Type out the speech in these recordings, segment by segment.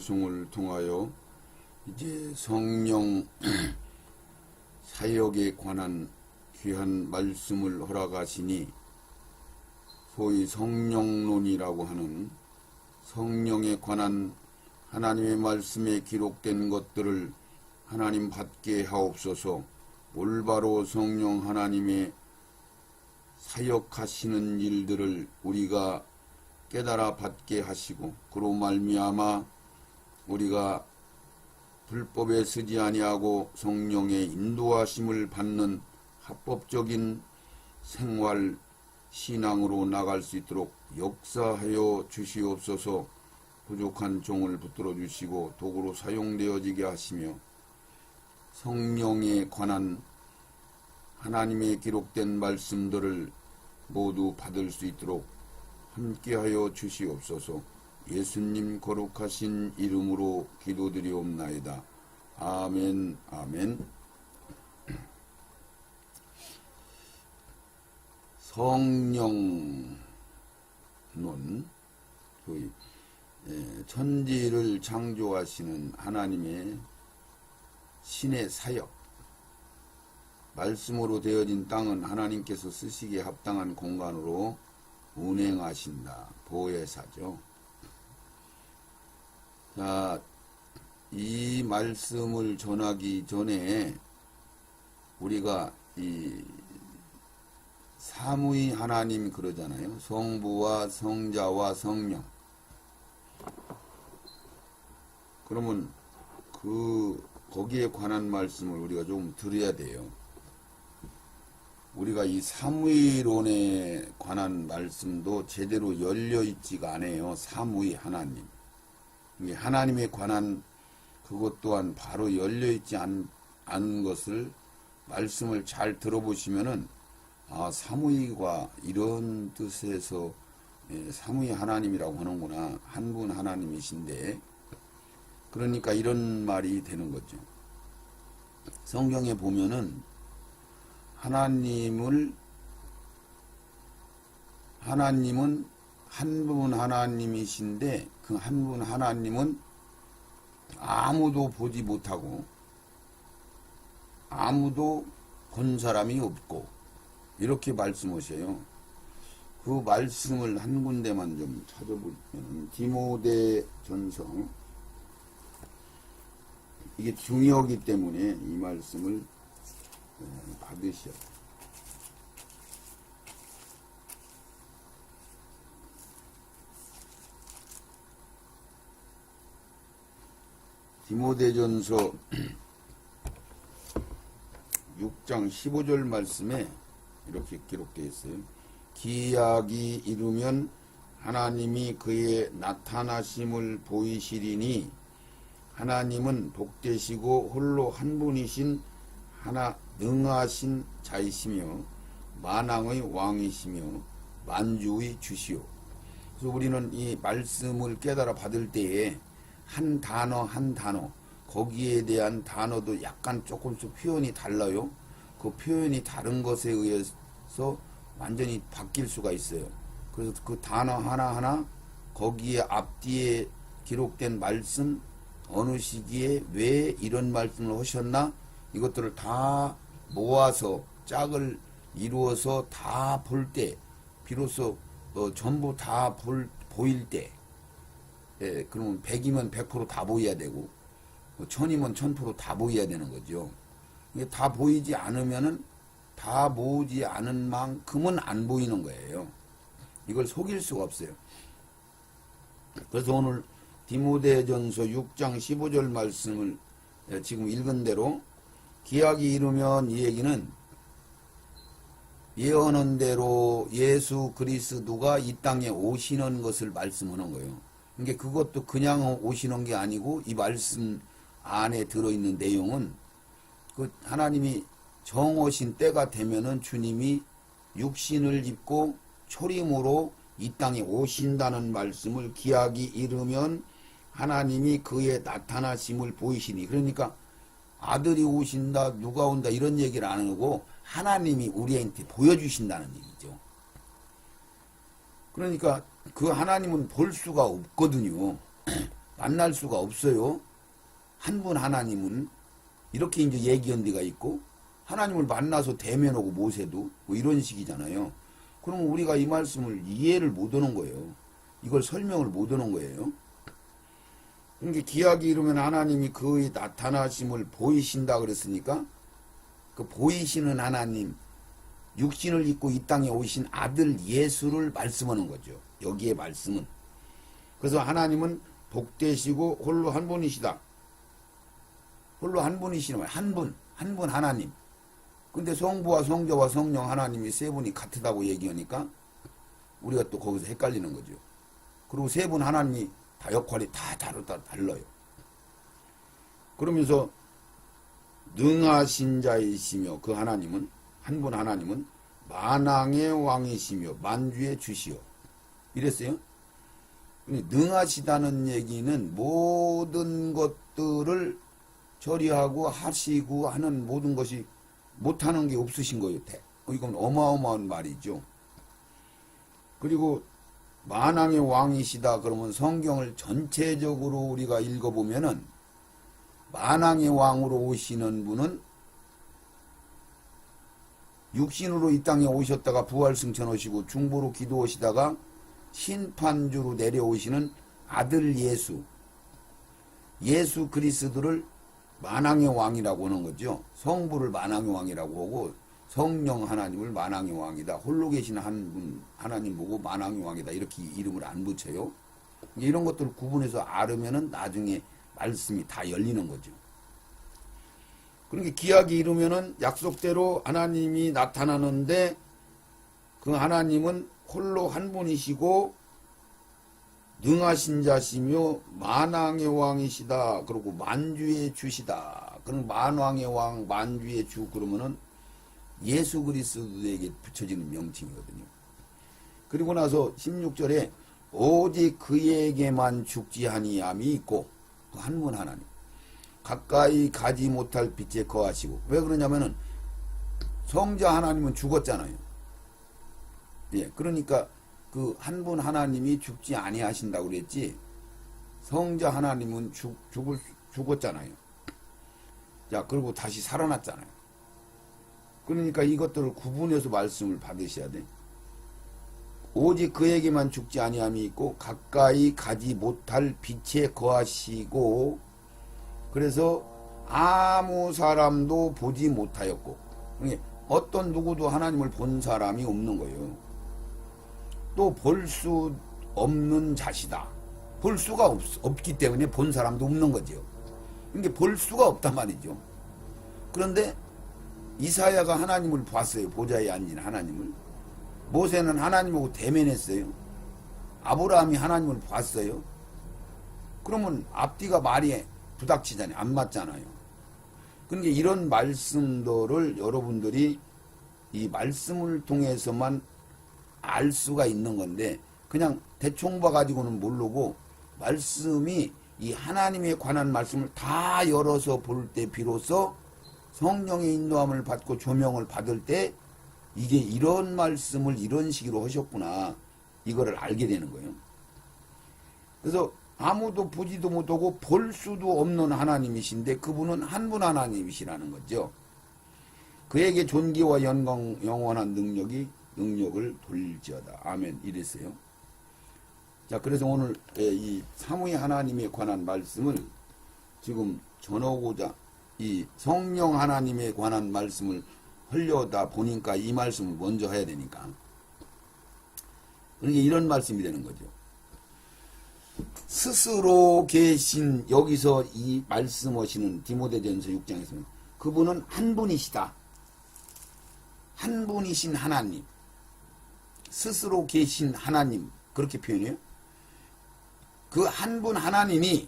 방송을 통하여 이제 성령 사역에 관한 귀한 말씀을 허락하시니 소위 성령론이라고 하는 성령에 관한 하나님의 말씀에 기록된 것들을 하나님 받게 하옵소서. 올바로 성령 하나님의 사역하시는 일들을 우리가 깨달아 받게 하시고 그로 말미암아 우리가 불법에 쓰지 아니하고 성령의 인도하심을 받는 합법적인 생활 신앙으로 나갈 수 있도록 역사하여 주시옵소서. 부족한 종을 붙들어 주시고 도구로 사용되어지게 하시며 성령에 관한 하나님의 기록된 말씀들을 모두 받을 수 있도록 함께하여 주시옵소서. 예수님 거룩하신 이름으로 기도드리옵나이다. 아멘. 아멘. 성령론, 천지를 창조하시는 하나님의 신의 사역, 말씀으로 되어진 땅은 하나님께서 쓰시기에 합당한 공간으로 운행하신다. 보혜사죠. 자, 이 말씀을 전하기 전에 우리가 이 삼위 하나님 그러잖아요. 성부와 성자와 성령. 그러면 거기에 관한 말씀을 우리가 좀 들어야 돼요. 우리가 이 삼위론에 관한 말씀도 제대로 열려있지가 않아요. 삼위 하나님. 하나님에 관한 그것 또한 바로 열려있지 않은 것을 말씀을 잘 들어보시면은 삼위가 이런 뜻에서 삼위 하나님이라고 하는구나. 한 분 하나님이신데 그러니까 이런 말이 되는 거죠. 성경에 보면은 하나님은 한 분 하나님이신데 그 한 분 하나님은 아무도 보지 못하고 아무도 본 사람이 없고 이렇게 말씀하셔요. 그 말씀을 한 군데만 좀 찾아보면 디모데전서, 이게 중요하기 때문에 이 말씀을 받으셔야 돼요. 디모데전서 6장 15절 말씀에 이렇게 기록되어 있어요. 기약이 이르면 하나님이 그의 나타나심을 보이시리니 하나님은 복되시고 홀로 한 분이신 하나 능하신 자이시며 만왕의 왕이시며 만주의 주시오. 그래서 우리는 이 말씀을 깨달아 받을 때에 한 단어 한 단어 거기에 대한 단어도 약간 조금씩 표현이 달라요. 그 표현이 다른 것에 의해서 완전히 바뀔 수가 있어요. 그래서 그 단어 하나하나 거기에 앞뒤에 기록된 말씀 어느 시기에 왜 이런 말씀을 하셨나 이것들을 다 모아서 짝을 이루어서 다 볼 때 비로소 전부 다 보일 때 그러면 100이면 100% 다 보여야 되고 1000이면 1000% 다 보여야 되는 거죠. 이게 다 보이지 않으면은 다 모으지 않은 만큼은 안 보이는 거예요. 이걸 속일 수가 없어요. 그래서 오늘 디모데전서 6장 15절 말씀을 지금 읽은 대로 기약이 이르면 이 얘기는 예언한 대로 예수 그리스도가 이 땅에 오시는 것을 말씀하는 거예요. 그러니까 그것도 그냥 오시는 게 아니고 이 말씀 안에 들어있는 내용은 그 하나님이 정오신 때가 되면은 주님이 육신을 입고 초림으로 이 땅에 오신다는 말씀을 기약이 이르면 하나님이 그의 나타나심을 보이시니 그러니까 아들이 오신다 누가 온다 이런 얘기를 안 하고 하나님이 우리한테 보여주신다는 얘기죠. 그러니까 그 하나님은 볼 수가 없거든요. 만날 수가 없어요. 한 분 하나님은 이렇게 이제 얘기한 데가 있고 하나님을 만나서 대면하고 모세도 뭐 이런 식이잖아요. 그러면 우리가 이 말씀을 이해를 못 하는 거예요. 이걸 설명을 못 하는 거예요. 그러니까 기약이 이르면 하나님이 그의 나타나심을 보이신다 그랬으니까 그 보이시는 하나님, 육신을 입고 이 땅에 오신 아들 예수를 말씀하는 거죠. 여기에 말씀은. 그래서 하나님은 복되시고 홀로 한 분이시다. 홀로 한 분이시는 거예요. 한 분 하나님. 근데 성부와 성자와 성령 하나님이 세 분이 같다고 얘기하니까 우리가 또 거기서 헷갈리는 거죠. 그리고 세 분 하나님이 다 역할이 다 달라요. 그러면서 능하신 자이시며 그 하나님은 한 분 하나님은 만왕의 왕이시며 만주의 주시오. 이랬어요. 능하시다는 얘기는 모든 것들을 처리하고 하시고 하는 모든 것이 못하는 게 없으신 거예요. 이건 어마어마한 말이죠. 그리고 만왕의 왕이시다 그러면 성경을 전체적으로 우리가 읽어보면은 만왕의 왕으로 오시는 분은 육신으로 이 땅에 오셨다가 부활승천하시고 중보로 기도하시다가 심판주로 내려오시는 아들 예수 그리스도를 만왕의 왕이라고 하는 거죠. 성부를 만왕의 왕이라고 하고 성령 하나님을 만왕의 왕이다. 홀로 계신 한 분 하나님 보고 만왕의 왕이다. 이렇게 이름을 안 붙여요. 이런 것들을 구분해서 알으면은 나중에 말씀이 다 열리는 거죠. 그러니까 기약이 이르면은 약속대로 하나님이 나타나는데 그 하나님은 홀로 한 분이시고 능하신 자시며 만왕의 왕이시다. 그리고 만주의 주시다. 그럼 만왕의 왕, 만주의 주 그러면은 예수 그리스도에게 붙여지는 명칭이거든요. 그리고 나서 16절에 오직 그에게만 죽지 아니함이 있고 그 한 분 하나님 가까이 가지 못할 빛에 거하시고 왜 그러냐면은 성자 하나님은 죽었잖아요. 예, 그러니까 그 한 분 하나님이 죽지 아니하신다고 그랬지 성자 하나님은 죽었잖아요. 자, 그리고 다시 살아났잖아요. 그러니까 이것들을 구분해서 말씀을 받으셔야 돼. 오직 그에게만 죽지 아니함이 있고 가까이 가지 못할 빛에 거하시고 그래서 아무 사람도 보지 못하였고 어떤 누구도 하나님을 본 사람이 없는 거예요. 또 볼 수 없는 자시다. 볼 수가 없기 때문에 본 사람도 없는 거죠. 그러니까 볼 수가 없단 말이죠. 그런데 이사야가 하나님을 봤어요. 보좌에 앉은 하나님을. 모세는 하나님하고 대면했어요. 아브라함이 하나님을 봤어요. 그러면 앞뒤가 말이 부닥치잖아요. 안 맞잖아요. 그러니까 이런 말씀들을 여러분들이 이 말씀을 통해서만 알 수가 있는 건데 그냥 대충 봐가지고는 모르고 말씀이 이 하나님에 관한 말씀을 다 열어서 볼 때 비로소 성령의 인도함을 받고 조명을 받을 때 이게 이런 말씀을 이런 식으로 하셨구나 이거를 알게 되는 거예요. 그래서 아무도 보지도 못하고 볼 수도 없는 하나님이신데 그분은 한 분 하나님이시라는 거죠. 그에게 존귀와 영원한 능력을 돌릴지어다. 아멘. 이랬어요. 자, 그래서 오늘 이 삼위 하나님에 관한 말씀을 지금 전하고자 이 성령 하나님에 관한 말씀을 하려다 보니까 이 말씀을 먼저 해야 되니까. 그러니까 이런 말씀이 되는 거죠. 스스로 계신 여기서 이 말씀하시는 디모데전서 6장에서는 그분은 한 분이시다. 한 분이신 하나님. 스스로 계신 하나님. 그렇게 표현해요. 그 한 분 하나님이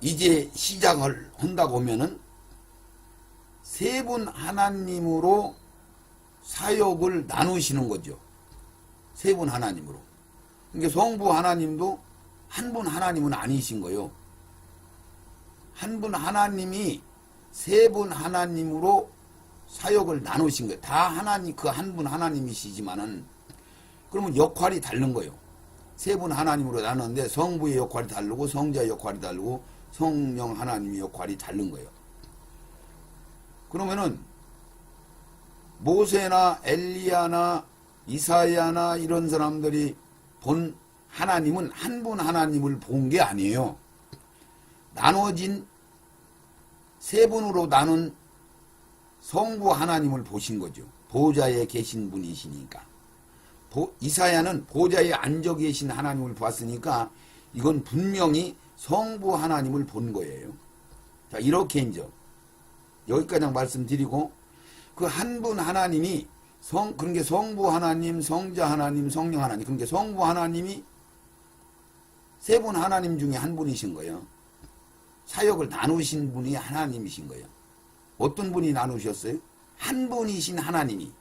이제 시작을 한다고 하면은 세 분 하나님으로 사역을 나누시는 거죠. 세 분 하나님으로. 그러니까 성부 하나님도 한 분 하나님은 아니신 거예요. 한 분 하나님이 세 분 하나님으로 사역을 나누신 거예요. 다 하나님, 그 한 분 하나님이시지만은, 그러면 역할이 다른 거예요. 세 분 하나님으로 나눴는데 성부의 역할이 다르고 성자의 역할이 다르고 성령 하나님의 역할이 다른 거예요. 그러면은 모세나 엘리야나 이사야나 이런 사람들이 본 하나님은 한 분 하나님을 본 게 아니에요. 나눠진 세 분으로 나눈 성부 하나님을 보신 거죠. 보좌에 계신 분이시니까. 이사야는 보좌에 앉아 계신 하나님을 봤으니까 이건 분명히 성부 하나님을 본 거예요. 자, 이렇게 이제 여기까지 말씀드리고 그 한 분 하나님이 그런 게 성부 하나님, 성자 하나님, 성령 하나님. 그런 게 성부 하나님이 세 분 하나님 중에 한 분이신 거예요. 사역을 나누신 분이 하나님이신 거예요. 어떤 분이 나누셨어요? 한 분이신 하나님이.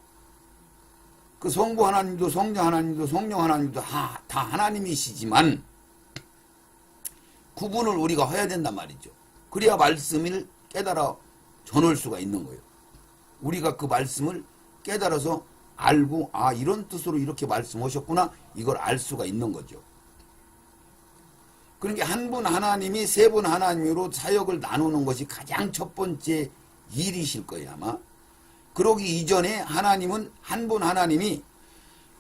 그 성부 하나님도 성자 하나님도 성령 하나님도 다 하나님이시지만 구분을 우리가 해야 된단 말이죠. 그래야 말씀을 깨달아 전할 수가 있는 거예요. 우리가 그 말씀을 깨달아서 알고 이런 뜻으로 이렇게 말씀하셨구나 이걸 알 수가 있는 거죠. 그러니까 한 분 하나님이 세 분 하나님으로 사역을 나누는 것이 가장 첫 번째 일이실 거예요 아마. 그러기 이전에 하나님은 한 분 하나님이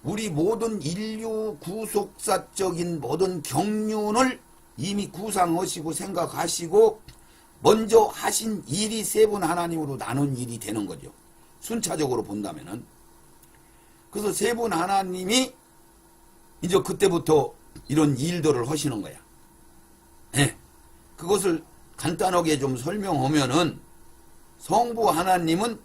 우리 모든 인류 구속사적인 모든 경륜을 이미 구상하시고 생각하시고 먼저 하신 일이 세 분 하나님으로 나눈 일이 되는 거죠. 순차적으로 본다면은. 그래서 세 분 하나님이 이제 그때부터 이런 일들을 하시는 거야. 네. 그것을 간단하게 좀 설명하면은 성부 하나님은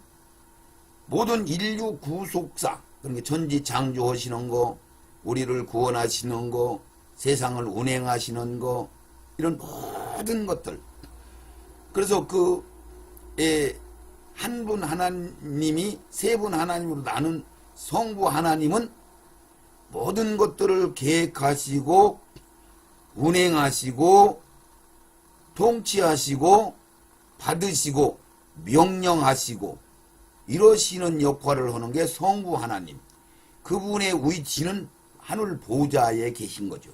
모든 인류 구속사, 그러니까 전지 창조하시는 거, 우리를 구원하시는 거, 세상을 운행하시는 거, 이런 모든 것들. 그래서 한 분 하나님이 세 분 하나님으로 나눈 성부 하나님은 모든 것들을 계획하시고 운행하시고 통치하시고 받으시고 명령하시고 이러시는 역할을 하는 게 성부 하나님. 그분의 위치는 하늘 보좌에 계신 거죠.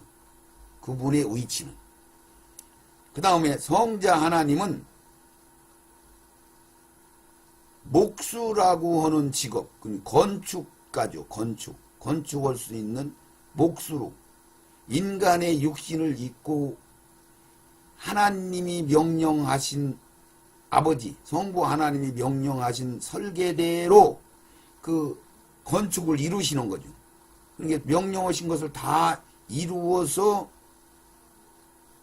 그분의 위치는. 그 다음에 성자 하나님은 목수라고 하는 직업, 건축가죠. 건축할 수 있는 목수로 인간의 육신을 입고 하나님이 명령하신 아버지, 성부 하나님이 명령하신 설계대로 그 건축을 이루시는 거죠. 그러니까 명령하신 것을 다 이루어서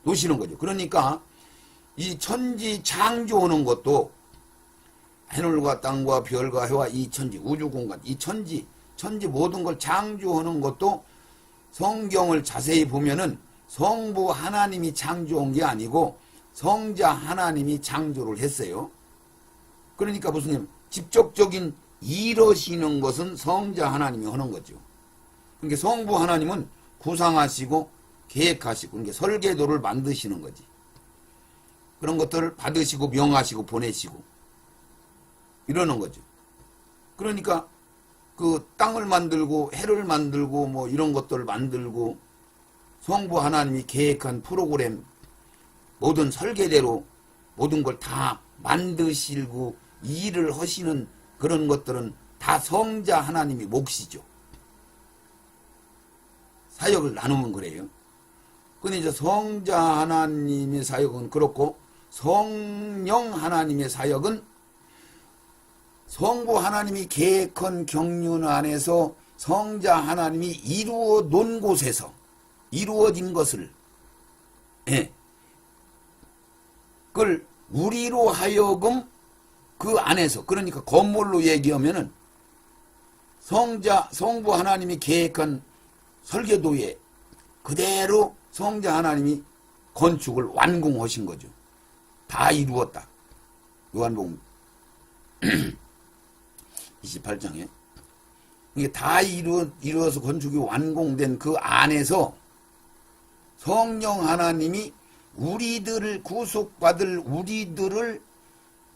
놓으시는 거죠. 그러니까 이 천지 창조하는 것도 하늘과 땅과 별과 해와 이 천지, 우주 공간, 이 천지 모든 걸 창조하는 것도 성경을 자세히 보면은 성부 하나님이 창조한 게 아니고 성자 하나님이 창조를 했어요. 그러니까 무슨 직접적인 일하시는 것은 성자 하나님이 하는 거죠. 그러니까 성부 하나님은 구상하시고 계획하시고 그러니까 설계도를 만드시는 거지. 그런 것들을 받으시고 명하시고 보내시고 이러는 거죠. 그러니까 그 땅을 만들고 해를 만들고 뭐 이런 것들을 만들고 성부 하나님이 계획한 프로그램 모든 설계대로 모든 걸 다 만드시고 일을 하시는 그런 것들은 다 성자 하나님이 몫이죠. 사역을 나누면 그래요. 근데 이제 성자 하나님의 사역은 그렇고 성령 하나님의 사역은 성부 하나님이 계획한 경륜 안에서 성자 하나님이 이루어 놓은 곳에서 이루어진 것을 그걸 우리로 하여금 그 안에서 그러니까 건물로 얘기하면은 성부 하나님이 계획한 설계도에 그대로 성자 하나님이 건축을 완공하신 거죠. 다 이루었다. 요한복음 28장에 이게 다 이루어서 건축이 완공된 그 안에서 성령 하나님이 우리들을 구속받을 우리들을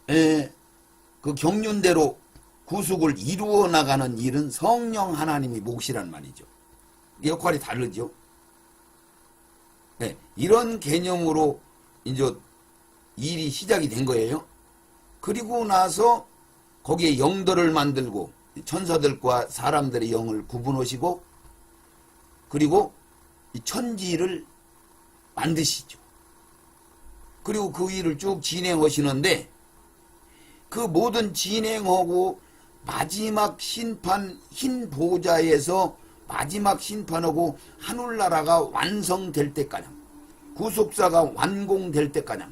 그 경륜대로 구속을 이루어 나가는 일은 성령 하나님이 몫이란 말이죠. 역할이 다르죠. 네, 이런 개념으로 이제 일이 시작이 된 거예요. 그리고 나서 거기에 영들을 만들고 천사들과 사람들의 영을 구분하시고 그리고 이 천지를 만드시죠. 그리고 그 일을 쭉 진행하시는데 그 모든 진행하고 마지막 심판 흰 보좌에서 마지막 심판하고 하늘나라가 완성될 때까지 구속사가 완공될 때까지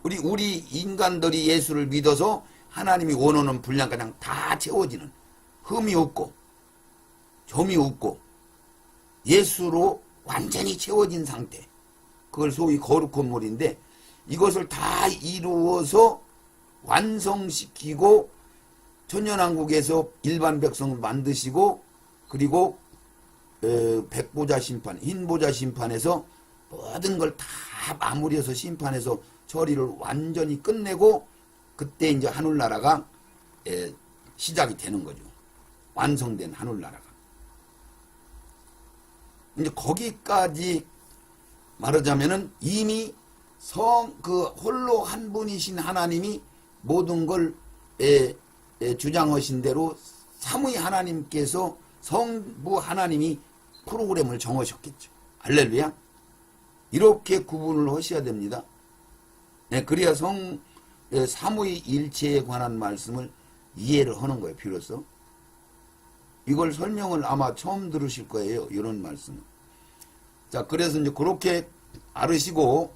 우리 인간들이 예수를 믿어서 하나님이 원하는 분량가량 다 채워지는 흠이 없고 점이 없고 예수로 완전히 채워진 상태 그걸 소위 거룩한 물인데 이것을 다 이루어서 완성시키고 천년왕국에서 일반 백성을 만드시고 그리고 백보자 심판 흰보자 심판에서 모든 걸 다 마무리해서 심판해서 처리를 완전히 끝내고 그때 이제 하늘나라가 시작이 되는 거죠. 완성된 하늘나라가. 이제 거기까지 말하자면은 이미 그 홀로 한 분이신 하나님이 모든 걸 주장하신 대로 삼위 하나님께서 성부 하나님이 프로그램을 정하셨겠죠. 할렐루야. 이렇게 구분을 하셔야 됩니다. 네, 그래야 삼위일체에 관한 말씀을 이해를 하는 거예요. 비로소. 이걸 설명을 아마 처음 들으실 거예요. 이런 말씀은. 자, 그래서 이제 그렇게 알으시고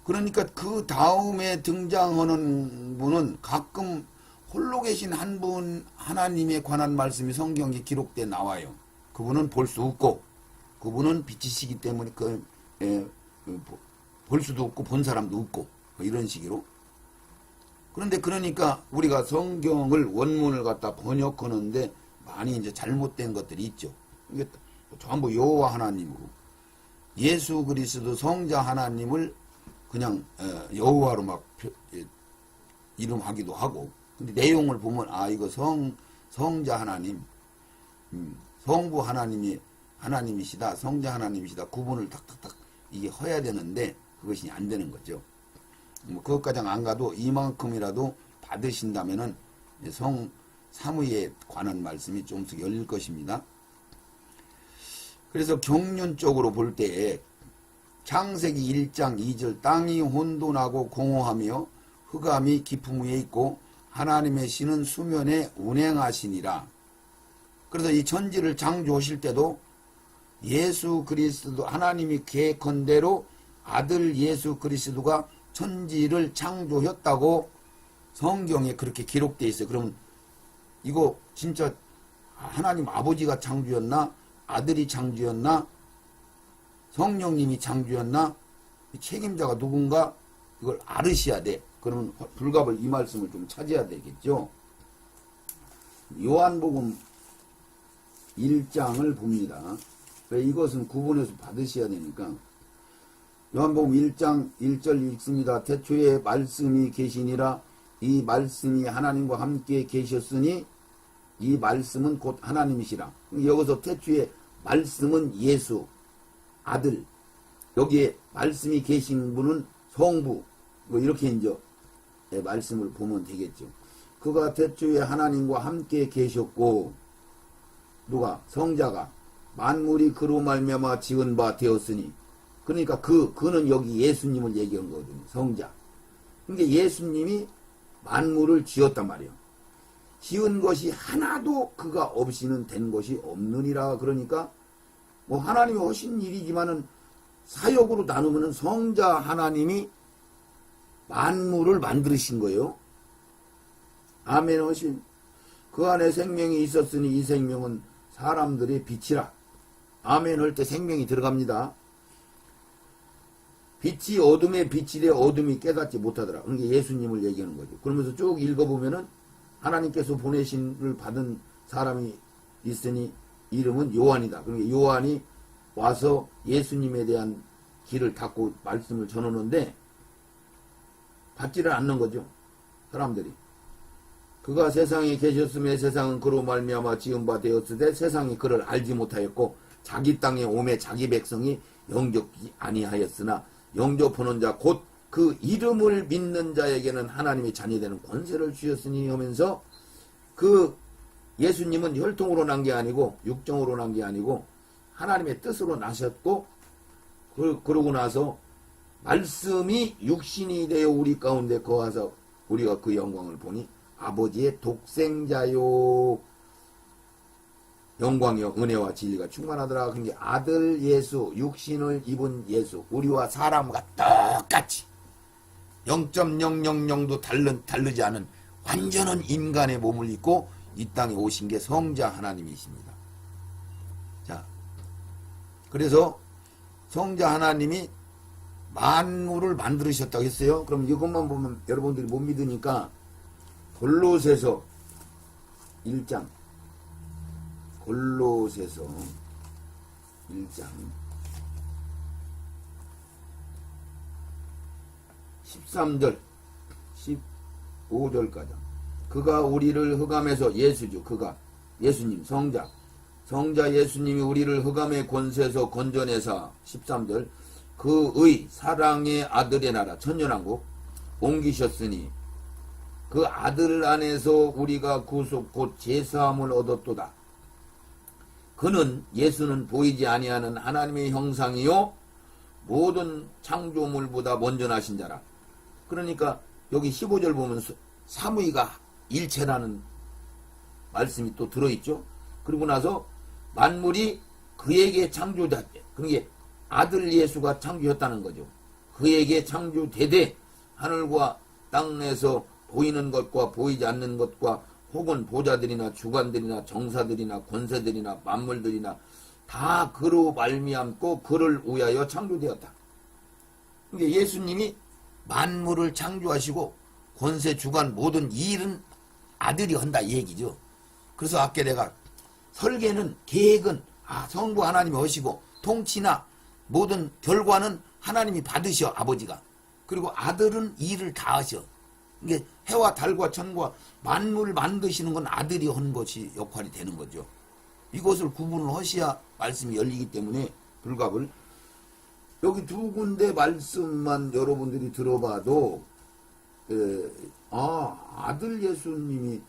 그러니까 그 다음에 등장하는 분은 가끔 홀로 계신 한 분 하나님에 관한 말씀이 성경에 기록돼 나와요. 그분은 볼 수 없고 그분은 빛이시기 때문에 볼 수도 없고 본 사람도 없고 이런 식으로. 그런데 그러니까 우리가 성경을 원문을 갖다 번역하는데 많이 이제 잘못된 것들이 있죠. 이게 전부 여호와 하나님으로 예수 그리스도 성자 하나님을 그냥 여호와로 막 이름하기도 하고. 근데 내용을 보면 이거 성자 하나님, 성부 하나님이 하나님이시다, 성자 하나님이시다 구분을 탁탁탁 이게 허야 되는데 그것이 안 되는 거죠. 뭐 그것까지 안 가도 이만큼이라도 받으신다면은 삼위에 관한 말씀이 조금씩 열릴 것입니다. 그래서 경륜 쪽으로 볼 때에 창세기 1장 2절 땅이 혼돈하고 공허하며 흑암이 깊음 위에 있고 하나님의 신은 수면에 운행하시니라. 그래서 이 천지를 창조하실 때도 예수 그리스도 하나님이 계획한 대로 아들 예수 그리스도가 천지를 창조했다고 성경에 그렇게 기록되어 있어요. 그러면 이거 진짜 하나님 아버지가 창조였나? 아들이 창조였나? 성령님이 창조였나? 책임자가 누군가? 이걸 알으셔야 돼. 그러면 불갑을 이 말씀을 좀 찾아야 되겠죠. 요한복음 1장을 봅니다. 왜 이것은 구분해서 받으셔야 되니까. 요한복음 1장 1절 읽습니다. 태초에 말씀이 계시니라. 이 말씀이 하나님과 함께 계셨으니 이 말씀은 곧 하나님이시라. 여기서 태초에 말씀은 예수 아들, 여기에 말씀이 계신 분은 성부, 뭐 이렇게 이제 말씀을 보면 되겠죠. 그가 태초에 하나님과 함께 계셨고, 누가? 성자가 만물이 그로 말미암아 지은 바 되었으니, 그러니까 그는 여기 예수님을 얘기한 거거든요. 성자. 그러니까 예수님이 만물을 지었단 말이에요. 지은 것이 하나도 그가 없이는 된 것이 없느니라. 그러니까 뭐 하나님이 하신 일이지만은 사역으로 나누면은 성자 하나님이 만물을 만드신 거예요. 아멘 하신. 그 안에 생명이 있었으니 이 생명은 사람들의 빛이라. 아멘 할 때 생명이 들어갑니다. 빛이 어둠의 빛이래 어둠이 깨닫지 못하더라. 그러니까 예수님을 얘기하는 거죠. 그러면서 쭉 읽어보면은 하나님께서 보내신을 받은 사람이 있으니 이름은 요한이다. 그러니까 요한이 와서 예수님에 대한 길을 닫고 말씀을 전하는데 받지를 않는 거죠. 사람들이. 그가 세상에 계셨음에 세상은 그로 말미암아 지은 바 되었으되 세상이 그를 알지 못하였고 자기 땅에 오매 자기 백성이 영접지 아니하였으나 영접하는 자 곧 그 이름을 믿는 자에게는 하나님의 자녀되는 권세를 주셨으니 하면서 그 예수님은 혈통으로 난 게 아니고 육정으로 난 게 아니고 하나님의 뜻으로 나셨고 그러고 나서 말씀이 육신이 되어 우리 가운데 거하서 우리가 그 영광을 보니 아버지의 독생자요 영광이요 은혜와 진리가 충만하더라. 그게 아들 예수 육신을 입은 예수 우리와 사람과 똑같이 0.000도 다르지 않은 완전한 인간의 몸을 입고 이 땅에 오신 게 성자 하나님이십니다. 자, 그래서 성자 하나님이 만물을 만들으셨다고 했어요. 그럼 이것만 보면 여러분들이 못 믿으니까 골로새서 1장 13절 15절까지 그가 우리를 흑암에서 예수죠. 그가 예수님 성자 예수님이 우리를 흑암의 권세에서 건져내사 13절 그의 사랑의 아들의 나라 천년왕국 옮기셨으니 그 아들 안에서 우리가 구속 곧 제사함을 얻었도다. 그는 예수는 보이지 아니하는 하나님의 형상이요 모든 창조물보다 먼저 나신 자라. 그러니까 여기 15절 보면 삼위가 일체라는 말씀이 또 들어있죠. 그리고 나서 만물이 그에게 창조됐대. 그게 아들 예수가 창조했다는 거죠. 그에게 창조되되 하늘과 땅에서 보이는 것과 보이지 않는 것과 혹은 보좌들이나 주관들이나 정사들이나 권세들이나 만물들이나 다 그로 말미암고 그를 위하여 창조되었다. 그러니까 예수님이 만물을 창조하시고 권세 주관 모든 일은 아들이 한다 이 얘기죠. 그래서 아까 내가 설계는 계획은 성부 하나님이 하시고 통치나 모든 결과는 하나님이 받으셔 아버지가. 그리고 아들은 일을 다 하셔. 이게 해와 달과 천과 만물을 만드시는 건 아들이 한 것이 역할이 되는 거죠. 이것을 구분을 하셔야 말씀이 열리기 때문에 불갑을 여기 두 군데 말씀만 여러분들이 들어봐도 아들 예수님이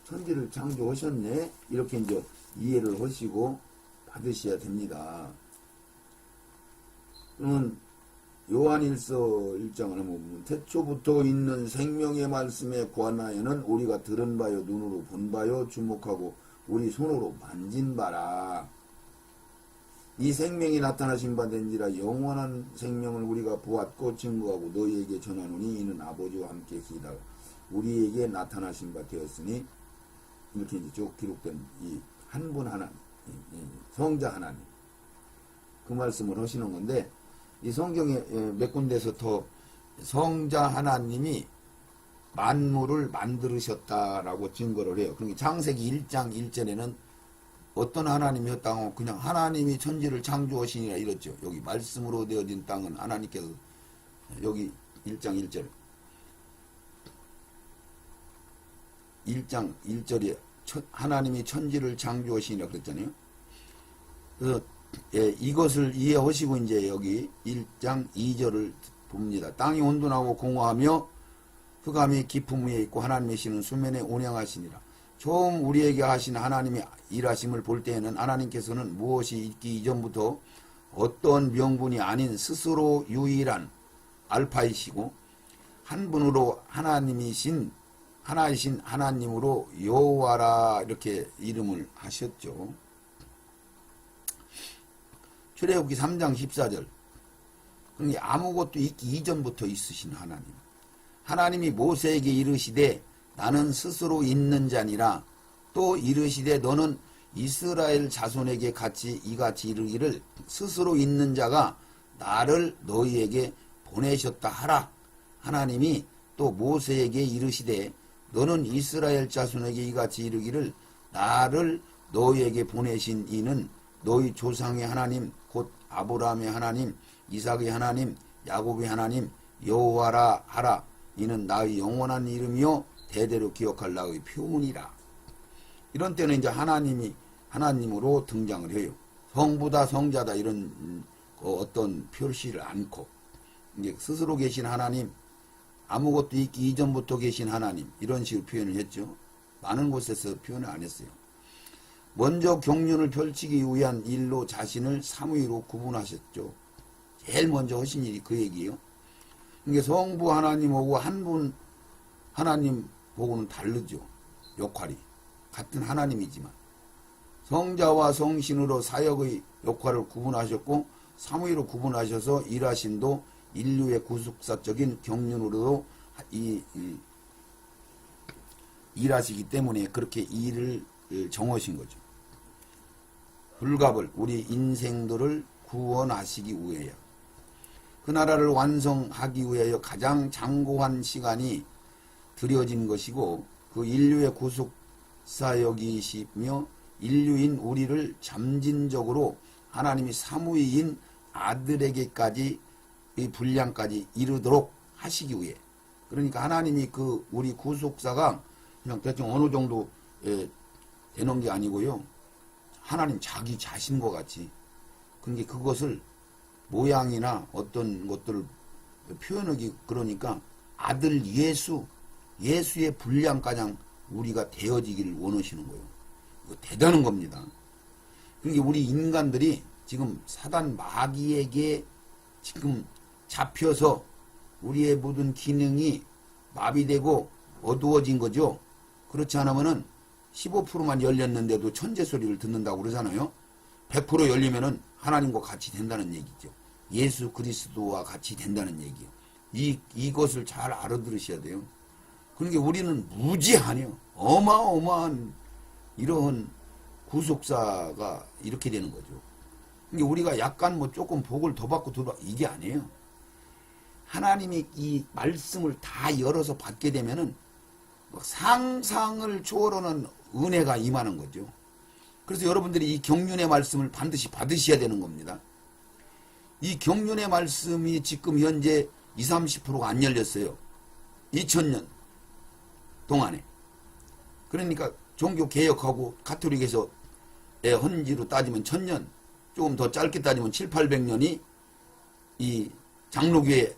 천지를 창조하셨네 이렇게 이제 이해를 하시고 받으셔야 됩니다. 그러면 요한일서 1장을 한번 보면 태초부터 있는 생명의 말씀에 관하여는 우리가 들은 바요 눈으로 본 바요 주목하고 우리 손으로 만진 바라. 이 생명이 나타나신 바 된지라 영원한 생명을 우리가 보았고 증거하고 너희에게 전하노니 이는 아버지와 함께 계시다. 우리에게 나타나신 바 되었으니 이렇게 이제 쭉 기록된 이 한 분 하나님 성자 하나님 그 말씀을 하시는 건데 이 성경에 몇 군데서 더 성자 하나님이 만물을 만들으셨다라고 증거를 해요. 그러니까 창세기 1장 1절에는 어떤 하나님이었다고 그냥 하나님이 천지를 창조하시니라 이랬죠. 여기 말씀으로 되어진 땅은 하나님께서 여기 1장 1절 1장 1절에 하나님이 천지를 창조하시니라 그랬잖아요. 그래서 이것을 이해하시고 이제 여기 1장 2절을 봅니다. 땅이 온돈하고 공허하며 흑암이 깊음 위에 있고 하나님의 신은 수면에 운행하시니라. 처음 우리에게 하신 하나님의 일하심을 볼 때에는 하나님께서는 무엇이 있기 이전부터 어떤 명분이 아닌 스스로 유일한 알파이시고 한 분으로 하나이신 하나님으로 여호와라 이렇게 이름을 하셨죠. 출애굽기 3장 14절 그러니까 아무것도 있기 이전부터 있으신 하나님. 하나님이 모세에게 이르시되 나는 스스로 있는 자니라. 또 이르시되 너는 이스라엘 자손에게 이같이 이르기를 스스로 있는 자가 나를 너희에게 보내셨다 하라. 하나님이 또 모세에게 이르시되 너는 이스라엘 자손에게 이같이 이르기를 나를 너희에게 보내신 이는 너희 조상의 하나님 곧 아브라함의 하나님 이삭의 하나님 야곱의 하나님 여호와라 하라. 이는 나의 영원한 이름이요 대대로 기억할 나의 표문이라. 이런 때는 이제 하나님으로 등장을 해요. 성부다 성자다 이런 그 어떤 표시를 않고 이제 스스로 계신 하나님, 아무것도 있기 이전부터 계신 하나님, 이런 식으로 표현을 했죠. 많은 곳에서 표현을 안 했어요. 먼저 경륜을 펼치기 위한 일로 자신을 삼위로 구분하셨죠. 제일 먼저 하신 일이 그 얘기예요. 이게 성부 하나님하고 한 분 하나님 보고는 다르죠. 역할이 같은 하나님이지만 성자와 성신으로 사역의 역할을 구분하셨고 삼위로 구분하셔서 일하심도 인류의 구속사적인 경륜으로도 일하시기 때문에 그렇게 일을 정하신 거죠. 불갑을 우리 인생들을 구원하시기 위하여 그 나라를 완성하기 위하여 가장 장고한 시간이 들여진 것이고 그 인류의 구속사역이시며 인류인 우리를 점진적으로 하나님이 삼위인 아들에게까지 이 분량까지 이르도록 하시기 위해 그러니까 하나님이 그 우리 구속사가 그냥 대충 어느 정도 되는 게 아니고요. 하나님 자기 자신과 같이 그러니까 그것을 모양이나 어떤 것들을 표현하기 그러니까 아들 예수의 분량가량 우리가 되어지기를 원하시는 거예요. 이거 대단한 겁니다. 그러니까 우리 인간들이 지금 사단 마귀에게 지금 잡혀서 우리의 모든 기능이 마비되고 어두워진 거죠. 그렇지 않으면은 15%만 열렸는데도 천재 소리를 듣는다고 그러잖아요. 100% 열리면은 하나님과 같이 된다는 얘기죠. 예수 그리스도와 같이 된다는 얘기요. 이것을 잘 알아들으셔야 돼요. 그러니까 우리는 무지하네요. 어마어마한 이런 구속사가 이렇게 되는 거죠. 그러니까 우리가 약간 뭐 조금 복을 더 받고 이게 아니에요. 하나님이 이 말씀을 다 열어서 받게 되면은 상상을 초월하는 은혜가 임하는 거죠. 그래서 여러분들이 이 경륜의 말씀을 반드시 받으셔야 되는 겁니다. 이 경륜의 말씀이 지금 현재 20, 30%가 안 열렸어요. 2000년 동안에. 그러니까 종교 개혁하고 가톨릭에서 헌지로 따지면 1000년, 조금 더 짧게 따지면 7, 800년이 이 장로교회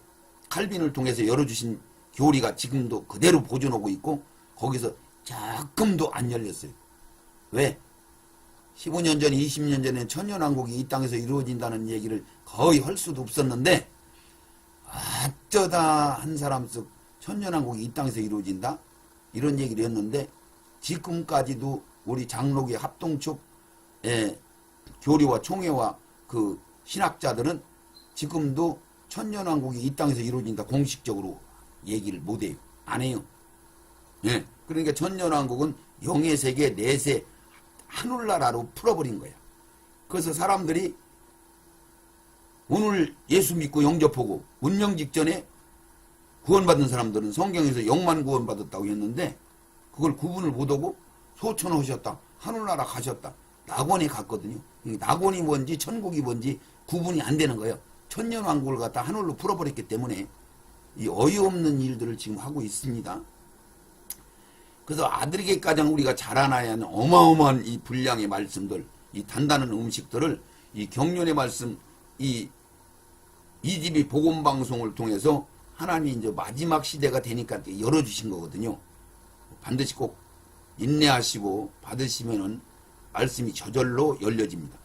칼빈을 통해서 열어주신 교리가 지금도 그대로 보존하고 있고 거기서 조금도 안 열렸어요. 왜? 15년 전, 20년 전에 천년왕국이 이 땅에서 이루어진다는 얘기를 거의 할 수도 없었는데 어쩌다 한 사람 쓱 천년왕국이 이 땅에서 이루어진다? 이런 얘기를 했는데 지금까지도 우리 장로교회 합동측 교리와 총회와 그 신학자들은 지금도 천년왕국이 이 땅에서 이루어진다 공식적으로 얘기를 못해요. 안 해요. 예. 그러니까 천년왕국은 영의 세계, 내세, 하늘나라로 풀어버린 거야. 그래서 사람들이 오늘 예수 믿고 영접하고 운명 직전에 구원받은 사람들은 성경에서 영만 구원받았다고 했는데 그걸 구분을 못하고 소천하셨다. 하늘나라 가셨다. 낙원에 갔거든요. 낙원이 뭔지 천국이 뭔지 구분이 안 되는 거예요. 천년왕국을 갖다 하늘로 풀어버렸기 때문에 이 어이없는 일들을 지금 하고 있습니다. 그래서 아들에게 가장 우리가 자라나야 하는 어마어마한 이 분량의 말씀들, 이 단단한 음식들을 이 경륜의 말씀, 이 집이 복음방송을 통해서 하나님이 이제 마지막 시대가 되니까 열어주신 거거든요. 반드시 꼭 인내하시고 받으시면은 말씀이 저절로 열려집니다.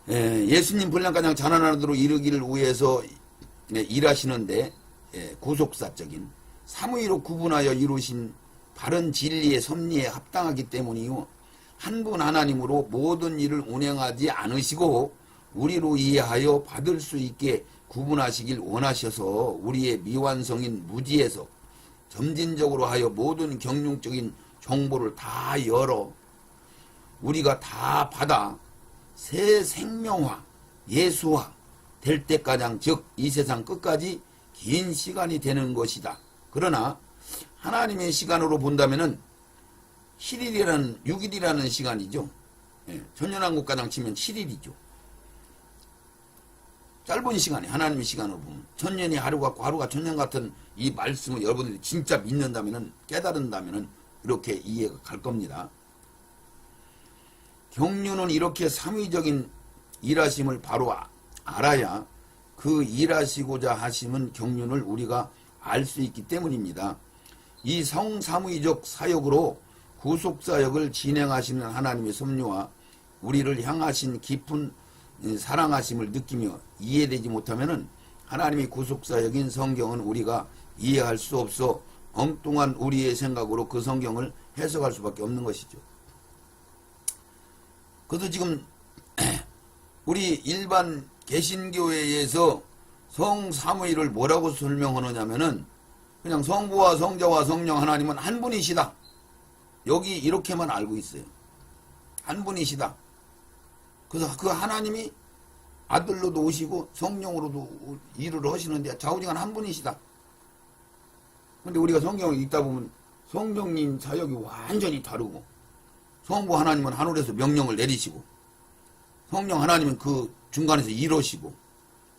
예수님 분량가장 자라나도록 이르기를 위해서 일하시는데 구속사적인 삼위로 구분하여 이루신 바른 진리의 섭리에 합당하기 때문이요. 한 분 하나님으로 모든 일을 운행하지 않으시고 우리로 이해하여 받을 수 있게 구분하시길 원하셔서 우리의 미완성인 무지에서 점진적으로 하여 모든 경륜적인 정보를 다 열어 우리가 다 받아 새 생명화, 예수화 될 때까지 즉 이 세상 끝까지 긴 시간이 되는 것이다. 그러나 하나님의 시간으로 본다면은 6일이라는 시간이죠. 천년왕국 가장 치면 7일이죠. 짧은 시간에 하나님의 시간으로 보면 천년이 하루 같고 하루가 천년 같은 이 말씀을 여러분들이 진짜 믿는다면은 깨달은다면은 이렇게 이해가 갈 겁니다. 경륜은 이렇게 삼위적인 일하심을 바로 알아야 그 일하시고자 하시는 경륜을 우리가 알 수 있기 때문입니다. 이 성사무의적 사역으로 구속사역을 진행하시는 하나님의 섭리와 우리를 향하신 깊은 사랑하심을 느끼며 이해되지 못하면 하나님의 구속사역인 성경은 우리가 이해할 수 없어 엉뚱한 우리의 생각으로 그 성경을 해석할 수밖에 없는 것이죠. 그래서 지금 우리 일반 개신교회에서 성사무의를 뭐라고 설명하느냐면은 그냥 성부와 성자와 성령 하나님은 한 분이시다. 여기 이렇게만 알고 있어요. 한 분이시다. 그래서 그 하나님이 아들로도 오시고 성령으로도 일을 하시는데 좌우지간 한 분이시다. 근데 우리가 성경을 읽다 보면 성령님 사역이 완전히 다르고 성부 하나님은 하늘에서 명령을 내리시고 성령 하나님은 그 중간에서 일하시고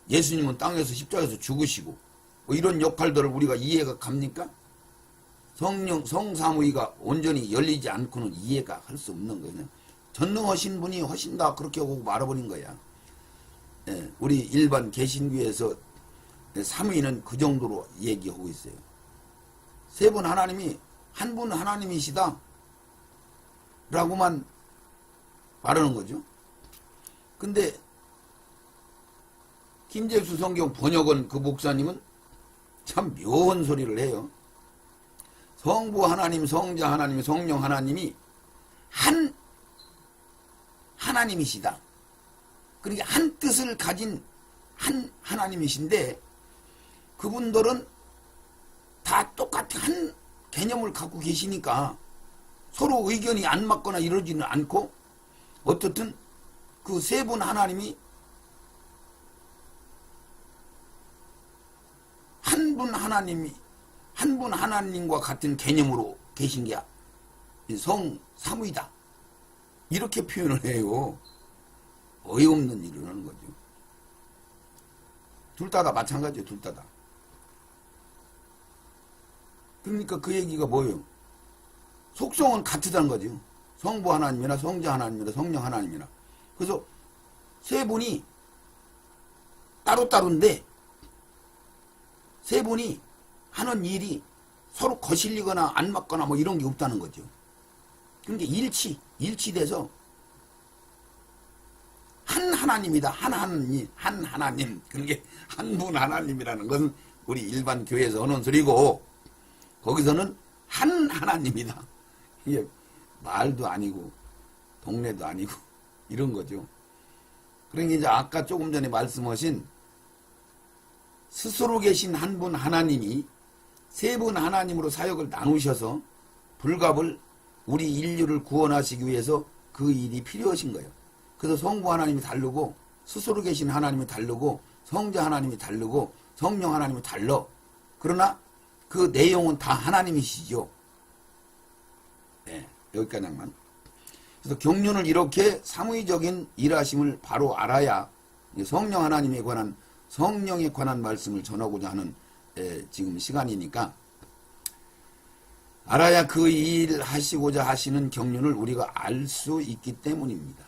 예수님은 땅에서 십자가에서 죽으시고 뭐 이런 역할들을 우리가 이해가 갑니까? 성사무의가 온전히 열리지 않고는 이해가 할 수 없는 거예요. 전능하신 분이 하신다 그렇게 하고 말아버린 거야. 예, 우리 일반 개신교에서 사무의는 그 정도로 얘기하고 있어요. 세 분 하나님이 한 분 하나님이시다 라고만 말하는 거죠. 근데 김재수 성경 번역원 그 목사님은 참 묘한 소리를 해요. 성부 하나님, 성자 하나님, 성령 하나님이 한 하나님이시다. 그러니까 한 뜻을 가진 한 하나님이신데 그분들은 다 똑같은 한 개념을 갖고 계시니까 서로 의견이 안 맞거나 이러지는 않고 어떻든 그 세 분 하나님이 한 분 하나님과 같은 개념으로 계신 게 성사무이다. 이렇게 표현을 해요. 어이없는 일을 하는 거죠. 둘 다 마찬가지예요. 둘 다. 그러니까 그 얘기가 뭐예요? 속성은 같다는 거죠. 성부 하나님이나 성자 하나님이나 성령 하나님이나. 그래서 세 분이 따로따로인데 세 분이 하는 일이 서로 거슬리거나 안 맞거나 뭐 이런 게 없다는 거죠. 그러니까 일치돼서 한 하나님이다. 한 하나님. 그게 한 분 하나님이라는 것은 우리 일반 교회에서 하는 소리고 거기서는 한 하나님이다. 이게 말도 아니고 동네도 아니고 이런 거죠. 그러니까 이제 아까 조금 전에 말씀하신 스스로 계신 한 분 하나님이 세 분 하나님으로 사역을 나누셔서 불갑을 우리 인류를 구원하시기 위해서 그 일이 필요하신 거예요. 그래서 성부 하나님이 다르고 스스로 계신 하나님이 다르고 성자 하나님이 다르고 성령 하나님이 달라. 그러나 그 내용은 다 하나님이시죠. 네, 여기까지만. 그래서 경륜을 이렇게 사무의적인 일하심을 바로 알아야 성령 하나님에 관한 성령에 관한 말씀을 전하고자 하는 지금 시간이니까 알아야 그 일 하시고자 하시는 경륜을 우리가 알 수 있기 때문입니다.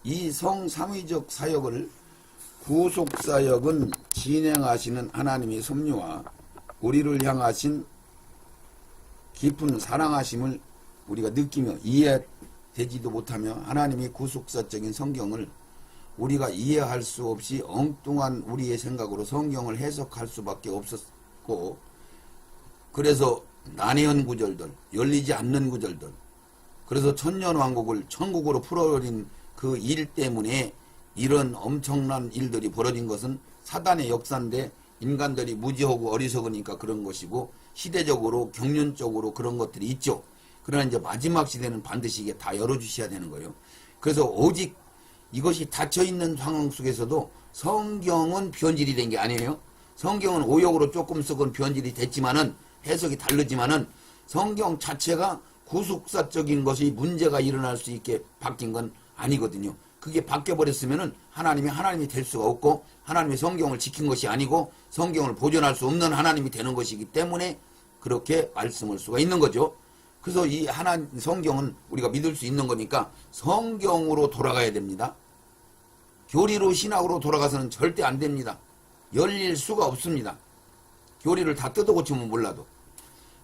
이 성사무의적 사역을 구속사역은 진행하시는 하나님의 섭리와 우리를 향하신 깊은 사랑하심을 우리가 느끼며 이해되지도 못하며 하나님의 구속사적인 성경을 우리가 이해할 수 없이 엉뚱한 우리의 생각으로 성경을 해석할 수밖에 없었고 그래서 난해한 구절들, 열리지 않는 구절들 그래서 천년왕국을 천국으로 풀어버린 그 일 때문에 이런 엄청난 일들이 벌어진 것은 사단의 역사인데 인간들이 무지하고 어리석으니까 그런 것이고 시대적으로 경륜적으로 그런 것들이 있죠. 그러나 이제 마지막 시대는 반드시 이게 다 열어주셔야 되는 거예요. 그래서 오직 이것이 닫혀있는 상황 속에서도 성경은 변질이 된 게 아니에요. 성경은 오역으로 조금 썩은 변질이 됐지만은 해석이 다르지만은 성경 자체가 구속사적인 것이 문제가 일어날 수 있게 바뀐 건 아니거든요. 그게 바뀌어버렸으면은 하나님이 될 수가 없고 하나님의 성경을 지킨 것이 아니고 성경을 보존할 수 없는 하나님이 되는 것이기 때문에 그렇게 말씀할 수가 있는 거죠. 그래서 이 성경은 우리가 믿을 수 있는 거니까 성경으로 돌아가야 됩니다. 교리로 신학으로 돌아가서는 절대 안 됩니다. 열릴 수가 없습니다. 교리를 다 뜯어 고치면 몰라도.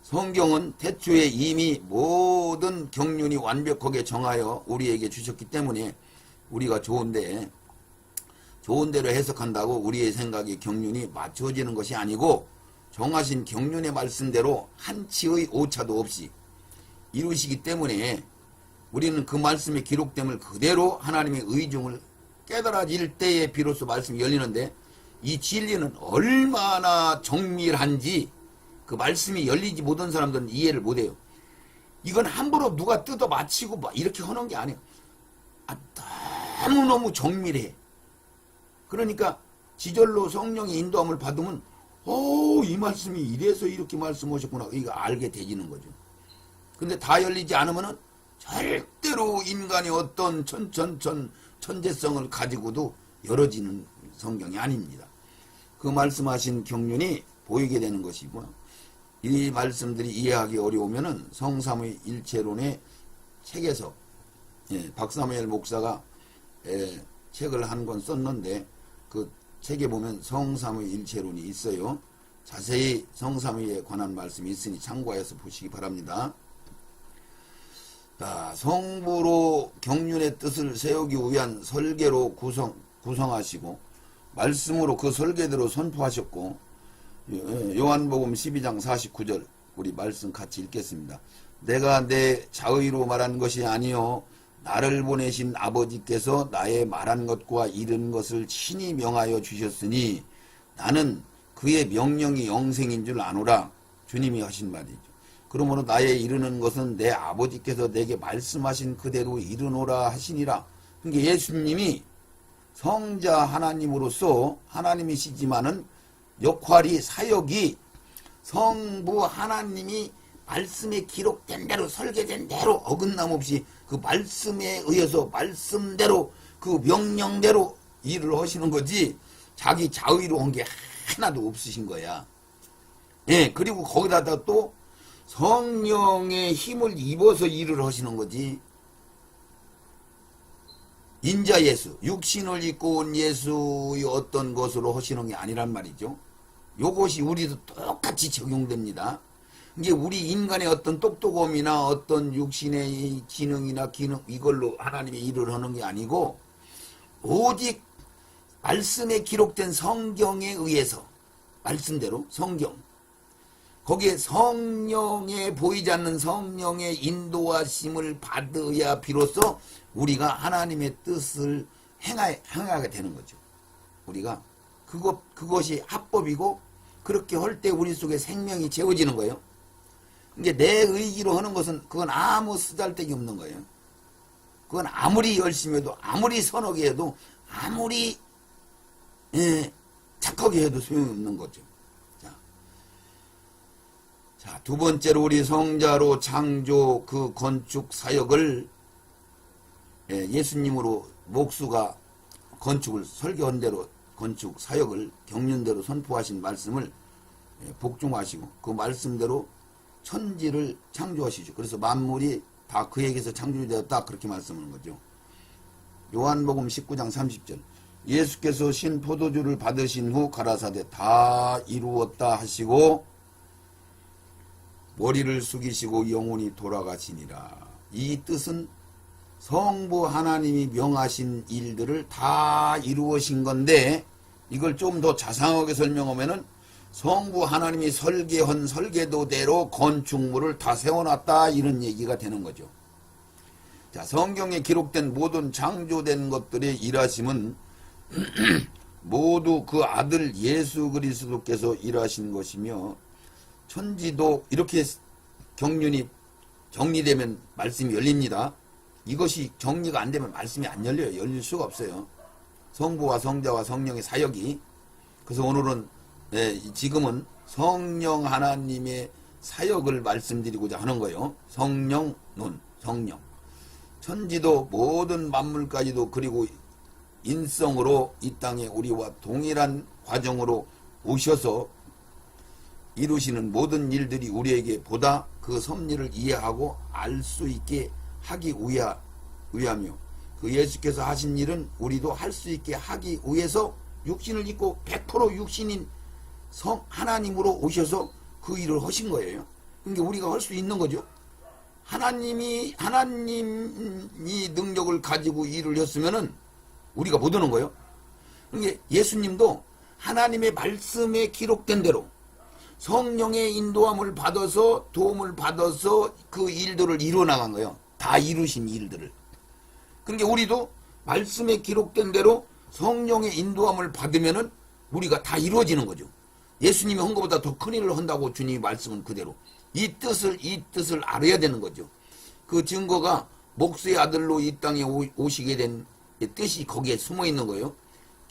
성경은 태초에 이미 모든 경륜이 완벽하게 정하여 우리에게 주셨기 때문에 우리가 좋은 대로 해석한다고 우리의 생각에 경륜이 맞춰지는 것이 아니고 정하신 경륜의 말씀대로 한치의 오차도 없이 이루시기 때문에 우리는 그 말씀의 기록됨을 그대로 하나님의 의중을 깨달아질 때에 비로소 말씀이 열리는데 이 진리는 얼마나 정밀한지 그 말씀이 열리지 못한 사람들은 이해를 못해요. 이건 함부로 누가 뜯어 맞히고 막 이렇게 하는 게 아니에요. 너무너무 정밀해. 그러니까 지절로 성령의 인도함을 받으면 이 말씀이 이래서 이렇게 말씀하셨구나 이거 알게 되지는 거죠. 근데 다 열리지 않으면은 절대로 인간의 어떤 천재성을 가지고도 열어지는 성경이 아닙니다. 그 말씀하신 경륜이 보이게 되는 것이고 이 말씀들이 이해하기 어려우면은 성삼의 일체론의 책에서 박사무엘 목사가 책을 한 권 썼는데 그 책에 보면 성삼의 일체론이 있어요. 자세히 성삼위에 관한 말씀이 있으니 참고해서 보시기 바랍니다. 자, 성부로 경륜의 뜻을 세우기 위한 설계로 구성하시고 말씀으로 그 설계대로 선포하셨고 요한복음 12장 49절 우리 말씀 같이 읽겠습니다. 내가 내 자의로 말한 것이 아니요 나를 보내신 아버지께서 나의 말한 것과 이른 것을 친히 명하여 주셨으니 나는 그의 명령이 영생인 줄 아노라. 주님이 하신 말이죠. 그러므로 나의 이르는 것은 내 아버지께서 내게 말씀하신 그대로 이르노라 하시니라. 그러니까 예수님이 성자 하나님으로서 하나님이시지만은 역할이 사역이 성부 하나님이 말씀에 기록된 대로 설계된 대로 어긋남 없이 그 말씀에 의해서 말씀대로 그 명령대로 일을 하시는 거지 자기 자의로 한 게 하나도 없으신 거야. 그리고 거기다가 또 성령의 힘을 입어서 일을 하시는 거지. 인자 예수, 육신을 입고 온 예수의 어떤 것으로 하시는 게 아니란 말이죠. 요것이 우리도 똑같이 적용됩니다. 이제 우리 인간의 어떤 똑똑함이나 어떤 육신의 기능이나 이걸로 하나님의 일을 하는 게 아니고 오직 말씀에 기록된 성경에 의해서 말씀대로 성경 거기에 성령에 보이지 않는 성령의 인도하심을 받아야 비로소 우리가 하나님의 뜻을 행하게 되는 거죠. 우리가 그것이 합법이고 그렇게 할 때 우리 속에 생명이 채워지는 거예요. 이게 내 의지로 하는 것은 그건 아무 쓰잘데기 없는 거예요. 그건 아무리 열심히 해도 아무리 선하게 해도 아무리 착하게 해도 소용이 없는 거죠. 자, 두 번째로 우리 성자로 창조 그 건축 사역을 예수님으로 목수가 건축을 설계한 대로 건축 사역을 경륜대로 선포하신 말씀을 복종하시고 그 말씀대로 천지를 창조하시죠. 그래서 만물이 다 그에게서 창조되었다 그렇게 말씀하는 거죠. 요한복음 19장 30절 예수께서 신 포도주를 받으신 후 가라사대 다 이루었다 하시고 머리를 숙이시고 영원히 돌아가시니라. 이 뜻은 성부 하나님이 명하신 일들을 다 이루으신 건데 이걸 좀 더 자상하게 설명하면은 성부 하나님이 설계한 설계도대로 건축물을 다 세워놨다 이런 얘기가 되는 거죠. 자, 성경에 기록된 모든 창조된 것들의 일하심은 모두 그 아들 예수 그리스도께서 일하신 것이며 천지도 이렇게 경륜이 정리되면 말씀이 열립니다. 이것이 정리가 안 되면 말씀이 안 열려요. 열릴 수가 없어요. 성부와 성자와 성령의 사역이. 그래서 오늘은 지금은 성령 하나님의 사역을 말씀드리고자 하는 거예요. 성령론, 성령. 천지도 모든 만물까지도 그리고 인성으로 이 땅에 우리와 동일한 과정으로 오셔서 이루시는 모든 일들이 우리에게 보다 그 섭리를 이해하고 알 수 있게 하기 위하며 그 예수께서 하신 일은 우리도 할 수 있게 하기 위해서 육신을 입고 100% 육신인 하나님으로 오셔서 그 일을 하신 거예요. 그러니까 우리가 할 수 있는 거죠. 하나님이 능력을 가지고 일을 했으면은 우리가 못 하는 거예요. 그러니까 예수님도 하나님의 말씀에 기록된 대로 성령의 인도함을 받아서 도움을 받아서 그 일들을 이루어 나간 거예요. 다 이루신 일들을. 그러니까 우리도 말씀에 기록된 대로 성령의 인도함을 받으면은 우리가 다 이루어지는 거죠. 예수님이 한 것보다 더 큰 일을 한다고 주님이 말씀은 그대로. 이 뜻을 알아야 되는 거죠. 그 증거가 목수의 아들로 이 땅에 오시게 된 뜻이 거기에 숨어 있는 거예요.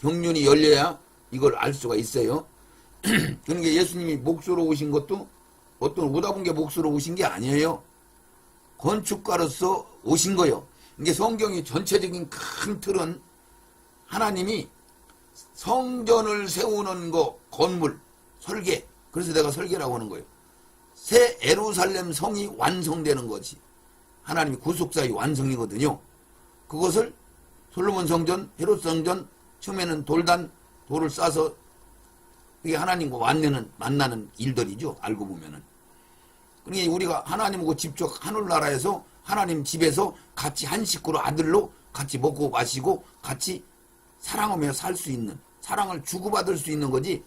경륜이 열려야 이걸 알 수가 있어요. 그러니까 예수님이 목수로 오신 것도 어떤 오다분게 목수로 오신 게 아니에요. 건축가로서 오신 거예요. 이게 성경이 전체적인 큰 틀은 하나님이 성전을 세우는 거, 건물, 설계. 그래서 내가 설계라고 하는 거예요. 새 예루살렘 성이 완성되는 거지. 하나님이 구속사의 완성이거든요. 그것을 솔로몬 성전, 헤롯 성전, 처음에는 돌을 싸서 그게 하나님과 만나는 일들이죠. 알고 보면은. 그러니까 우리가 하나님하고 직접 하늘나라에서 하나님 집에서 같이 한 식구로 아들로 같이 먹고 마시고 같이 사랑하며 살 수 있는, 사랑을 주고받을 수 있는 거지.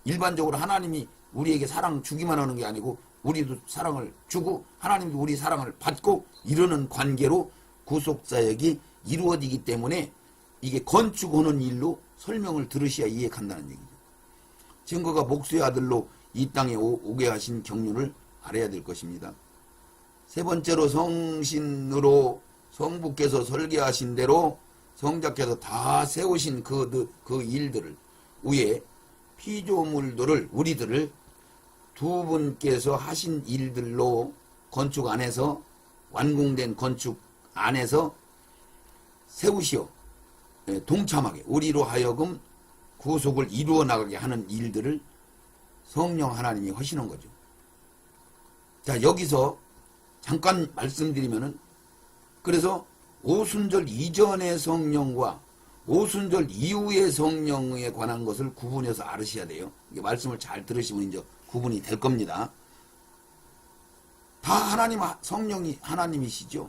일반적으로 하나님이 우리에게 사랑 주기만 하는 게 아니고 우리도 사랑을 주고 하나님도 우리 사랑을 받고 이러는 관계로 구속사역이 이루어지기 때문에 이게 건축하는 일로 설명을 들으셔야 이해한다는 얘기죠. 증거가 목수의 아들로 이 땅에 오게 하신 경륜을 알아야 될 것입니다. 세 번째로 성신으로 성부께서 설계하신 대로 성자께서 다 세우신 그 일들을 위에 피조물들을 우리들을 두 분께서 하신 일들로 건축 안에서 완공된 건축 안에서 세우시오. 동참하게 우리로 하여금 구속을 이루어 나가게 하는 일들을 성령 하나님이 하시는 거죠. 자, 여기서 잠깐 말씀드리면은 그래서 오순절 이전의 성령과 오순절 이후의 성령에 관한 것을 구분해서 알으셔야 돼요. 이게 말씀을 잘 들으시면 이제 구분이 될 겁니다. 다 성령이 하나님이시죠.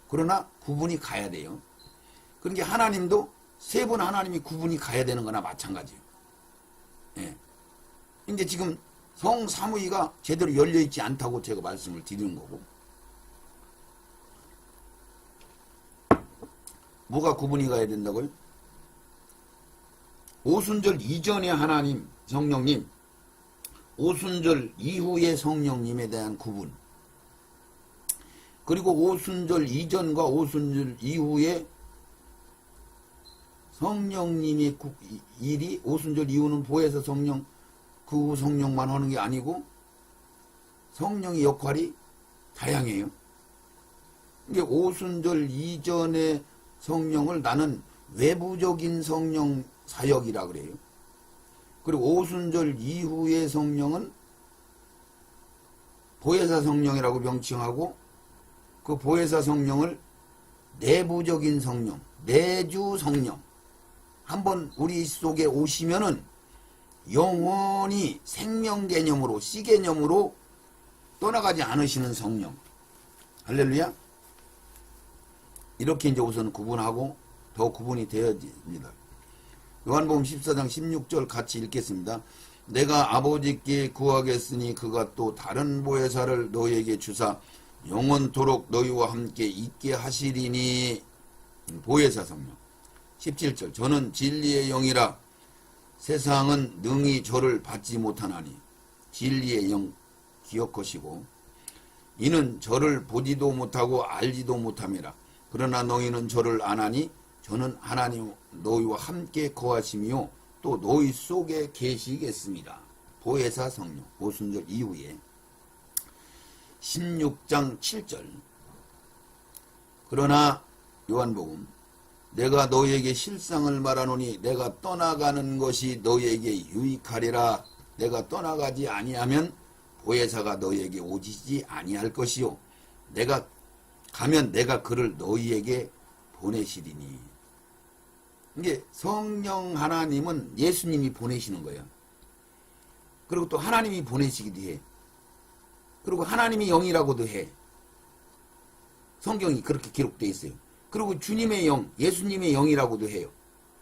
그러나 구분이 가야 돼요. 그러니까 하나님도 세 분 하나님이 구분이 가야 되는 거나 마찬가지예요. 예. 근데 지금 성삼위가 제대로 열려있지 않다고 제가 말씀을 드리는 거고. 뭐가 구분이 가야 된다고요? 오순절 이전의 하나님, 성령님, 오순절 이후의 성령님에 대한 구분. 그리고 오순절 이전과 오순절 이후의 성령님의 일이 오순절 이후는 보혜사 성령, 그 성령만 하는 게 아니고 성령의 역할이 다양해요. 이게 오순절 이전의 성령을 나는 외부적인 성령 사역이라 그래요. 그리고 오순절 이후의 성령은 보혜사 성령이라고 명칭하고 그 보혜사 성령을 내부적인 성령, 내주 성령. 한번 우리 속에 오시면은 영원히 생명 개념으로, 씨 개념으로 떠나가지 않으시는 성령. 할렐루야. 이렇게 이제 우선 구분하고 더 구분이 되어집니다. 요한복음 14장 16절 같이 읽겠습니다. 내가 아버지께 구하겠으니 그가 또 다른 보혜사를 너희에게 주사 영원토록 너희와 함께 있게 하시리니. 보혜사 성령. 17절 저는 진리의 영이라 세상은 능히 저를 받지 못하나니. 진리의 영 기억하시고 이는 저를 보지도 못하고 알지도 못함이라. 그러나 너희는 저를 아나니 저는 하나님 너희와 함께 거하시며 또 너희 속에 계시겠습니다. 보혜사 성령. 오순절 이후에 16장 7절 그러나 요한복음 내가 너희에게 실상을 말하노니 내가 떠나가는 것이 너희에게 유익하리라. 내가 떠나가지 아니하면 보혜사가 너희에게 오지지 아니할 것이요 내가 가면 내가 그를 너희에게 보내시리니. 이게 성령 하나님은 예수님이 보내시는 거예요. 그리고 또 하나님이 보내시기도 해. 그리고 하나님이 영이라고도 해. 성경이 그렇게 기록되어 있어요. 그리고 주님의 영, 예수님의 영이라고도 해요.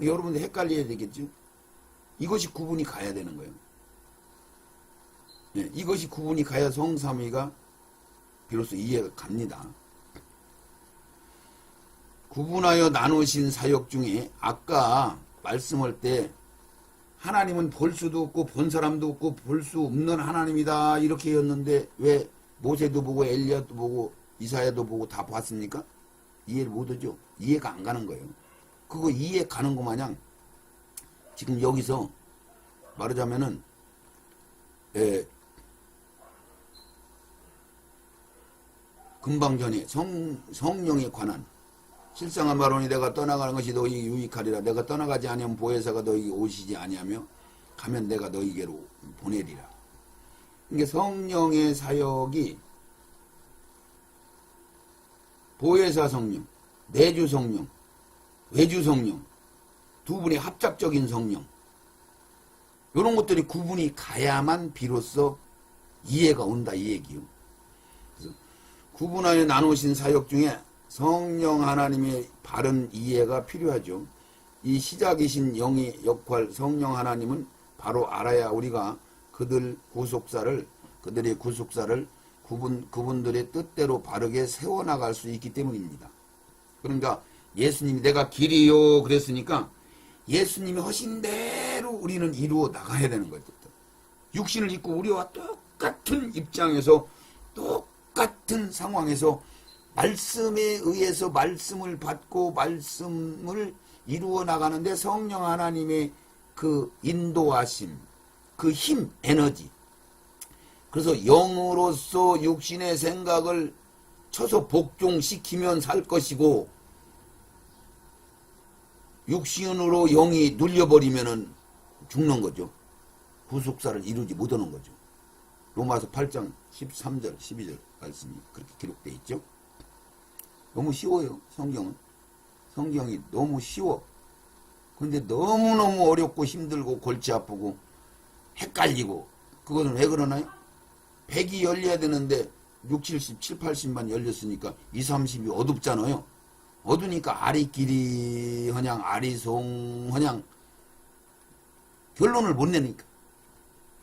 여러분들 헷갈려야 되겠죠? 이것이 구분이 가야 되는 거예요. 네, 이것이 구분이 가야 성삼위가 비로소 이해가 갑니다. 구분하여 나누신 사역 중에 아까 말씀할 때 하나님은 볼 수도 없고 본 사람도 없고 볼 수 없는 하나님이다 이렇게 했는데 왜 모세도 보고 엘리야도 보고 이사야도 보고 다 봤습니까? 이해를 못하죠. 이해가 안 가는 거예요. 그거 이해 가는 거 마냥 지금 여기서 말하자면은 금방 전에 성령에 관한 실상한 바로니 내가 떠나가는 것이 너희에게 유익하리라. 내가 떠나가지 아니하면 보혜사가 너희에게 오시지 아니하며 가면 내가 너희에게로 보내리라. 이게 성령의 사역이 보혜사 성령, 내주 성령, 외주 성령, 두 분의 합작적인 성령 이런 것들이 구분이 가야만 비로소 이해가 온다 이 얘기요. 그래서 구분하여 나누신 사역 중에 성령 하나님의 바른 이해가 필요하죠. 이 시작이신 영의 역할 성령 하나님은 바로 알아야 우리가 그들의 구속사를 그분들의 뜻대로 바르게 세워나갈 수 있기 때문입니다. 그러니까 예수님이 내가 길이요 그랬으니까 예수님이 하신 대로 우리는 이루어 나가야 되는 거죠. 육신을 입고 우리와 똑같은 입장에서 똑같은 상황에서 말씀에 의해서 말씀을 받고 말씀을 이루어 나가는데 성령 하나님의 그 인도하심, 그 힘, 에너지. 그래서 영으로서 육신의 생각을 쳐서 복종시키면 살 것이고 육신으로 영이 눌려버리면은 죽는 거죠. 구속사를 이루지 못하는 거죠. 로마서 8장 13절 12절 말씀이 그렇게 기록되어 있죠. 너무 쉬워요. 성경이 너무 쉬워. 근데 너무너무 어렵고 힘들고 골치 아프고 헷갈리고 그거는 왜 그러나요? 100이 열려야 되는데 6, 70, 7, 80만 열렸으니까 2, 30이 어둡잖아요. 어두니까 아리끼리 허냥 아리송 허냥 결론을 못 내니까